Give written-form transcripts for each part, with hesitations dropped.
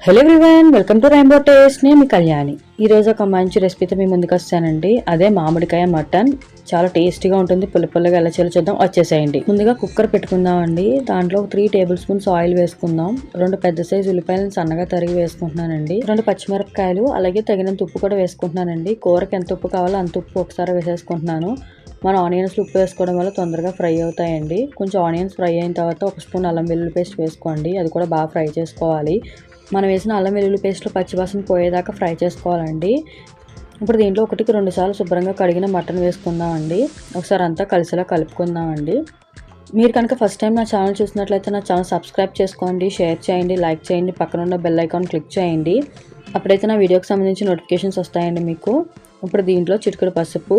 Hello everyone, welcome to rainbow taste. నేను మీ కళ్యాణి. ఈరోజు ఒక మంచి రెసిపీతో మీ ముందుకు వస్తానండి. అదే మామిడికాయ మటన్. చాలా టేస్టీగా ఉంటుంది. పుల్ల పుల్లగా ఎలా చేయాలో చూద్దాం, వచ్చేసేయండి. ముందుగా కుక్కర్ పెట్టుకుందామండి. దాంట్లో 3 టేబుల్ స్పూన్స్ ఆయిల్ వేసుకుందాం. 2 పెద్ద సైజు ఉల్లిపాయలను సన్నగా తరిగి వేసుకుంటున్నానండి. 2 పచ్చిమిరపకాయలు, అలాగే తగినంత ఉప్పు కూడా వేసుకుంటున్నానండి. కూరకి ఎంత ఉప్పు కావాలో అంత ఉప్పు ఒకసారి వేసేసుకుంటున్నాను. మనం ఆనియన్స్ ఉప్పు వేసుకోవడం వల్ల తొందరగా ఫ్రై అవుతాయండి. కొంచెం ఆనియన్స్ ఫ్రై అయిన తర్వాత 1 స్పూన్ అల్లం వెల్లుల్లి పేస్ట్ వేసుకోండి. అది కూడా బాగా ఫ్రై చేసుకోవాలి. మనం వేసిన అల్లం వెల్లుల్లి పేస్ట్లో పచ్చివాసన పోయేదాకా ఫ్రై చేసుకోవాలండి. ఇప్పుడు దీంట్లో 1కి 2 సార్లు శుభ్రంగా కడిగిన మటన్ వేసుకుందామండి. ఒకసారి అంతా కలిసిలా కలుపుకుందామండి. మీరు కనుక ఫస్ట్ టైం నా ఛానల్ చూసినట్లయితే నా ఛానల్ సబ్స్క్రైబ్ చేసుకోండి, షేర్ చేయండి, లైక్ చేయండి, పక్కన ఉన్న బెల్ ఐకాన్ క్లిక్ చేయండి. అప్పుడైతే నా వీడియోకి సంబంధించి నోటిఫికేషన్స్ వస్తాయండి మీకు. ఇప్పుడు దీంట్లో చిటికెడు పసుపు,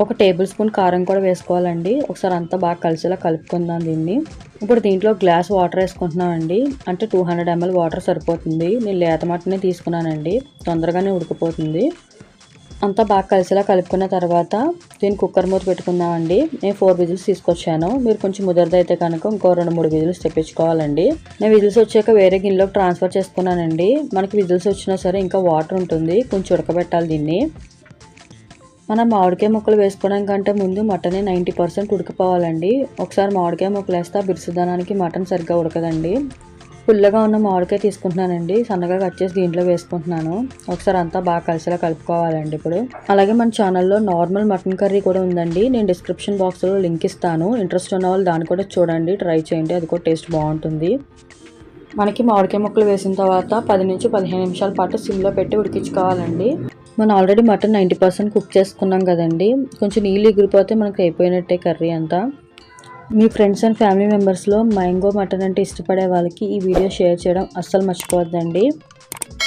1 టేబుల్ స్పూన్ కారం కూడా వేసుకోవాలండి. ఒకసారి అంతా బాగా కలిసేలా కలుపుకుందాం దీన్ని. ఇప్పుడు దీంట్లో గ్లాస్ వాటర్ వేసుకుంటున్నామండి. అంటే 200 ml వాటర్ సరిపోతుంది. నేను లేత మటనే తీసుకున్నానండి, తొందరగానే ఉడికిపోతుంది. అంతా బాగా కలిసేలా కలుపుకున్న తర్వాత దీన్ని కుక్కర్ మూత పెట్టుకుందామండి. నేను 4 విజిల్స్ తీసుకొచ్చాను. మీరు కొంచెం ముదరదైతే కనుక ఇంకో 2-3 విజిల్స్ తెప్పించుకోవాలండి. నేను విజిల్స్ వచ్చాక వేరే గిన్నెలోకి ట్రాన్స్ఫర్ చేసుకున్నానండి. మనకి విజిల్స్ వచ్చినా సరే ఇంకా వాటర్ ఉంటుంది, కొంచెం ఉడకబెట్టాలి దీన్ని. మనం మామిడికాయ ముక్కలు వేసుకోవడం కంటే ముందు మటనే 90% ఉడికిపోవాలండి. ఒకసారి మామిడికాయ ముక్కలు వేస్తే బిరుసుదనానికి మటన్ సరిగ్గా ఉడకదండి. పుల్లగా ఉన్న మామిడికాయ తీసుకుంటున్నానండి, సన్నగా కట్ చేసి దీంట్లో వేసుకుంటున్నాను. ఒకసారి అంతా బాగా కలిసేలా కలుపుకోవాలండి. ఇప్పుడు అలాగే మన ఛానల్లో నార్మల్ మటన్ కర్రీ కూడా ఉందండి. నేను డిస్క్రిప్షన్ బాక్స్లో లింక్ ఇస్తాను. ఇంట్రెస్ట్ ఉన్న వాళ్ళు దాన్ని కూడా చూడండి, ట్రై చేయండి. అది కూడా టేస్ట్ బాగుంటుంది. మనకి మామిడికాయ ముక్కలు వేసిన తర్వాత 10 నుంచి 15 నిమిషాల పాటు సిమ్లో పెట్టి ఉడికించుకోవాలండి. మనం ఆల్రెడీ మటన్ 90% కుక్ చేసుకున్నాం కదండి. కొంచెం నీళ్ళు ఎగిరిపోతే మనకు అయిపోయినట్టే కర్రీ అంతా. మీ ఫ్రెండ్స్ అండ్ ఫ్యామిలీ మెంబర్స్లో మ్యాంగో మటన్ అంటే ఇష్టపడే వాళ్ళకి ఈ వీడియో షేర్ చేయడం అస్సలు మర్చిపోవద్దండి.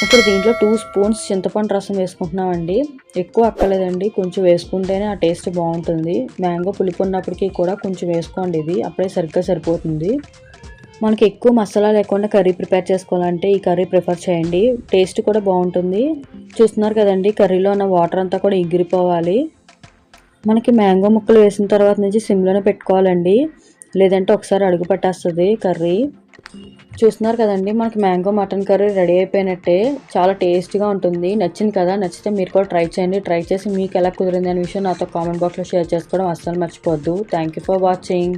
ఇప్పుడు దీంట్లో 2 స్పూన్స్ చింతపండు రసం వేసుకుంటున్నామండి. ఎక్కువ అక్కర్లేదండి, కొంచెం వేసుకుంటేనే ఆ టేస్ట్ బాగుంటుంది. మ్యాంగో పులుపు ఉన్నప్పటికీ కూడా కొంచెం వేసుకోండి, ఇది అప్పుడే సరిగ్గా సరిపోతుంది. మనకి ఎక్కువ మసాలా లేకుండా కర్రీ ప్రిపేర్ చేసుకోవాలంటే ఈ కర్రీ ప్రిఫర్ చేయండి, టేస్ట్ కూడా బాగుంటుంది. చూస్తున్నారు కదండి, కర్రీలో ఉన్న వాటర్ అంతా కూడా ఎగిరిపోవాలి. మనకి మ్యాంగో ముక్కలు వేసిన తర్వాత నుంచి సిమ్లోనే పెట్టుకోవాలండి, లేదంటే ఒకసారి అడుగు పట్టేస్తుంది కర్రీ. చూస్తున్నారు కదండి, మనకి మ్యాంగో మటన్ కర్రీ రెడీ అయిపోయినట్టే. చాలా టేస్ట్గా ఉంటుంది. నచ్చింది కదా? నచ్చితే మీరు కూడా ట్రై చేయండి. ట్రై చేసి మీకు ఎలా కుదిరింది అనే విషయం నాతో కామెంట్ బాక్స్లో షేర్ చేసుకోవడం అస్సలు మర్చిపోవద్దు. Thank you for watching.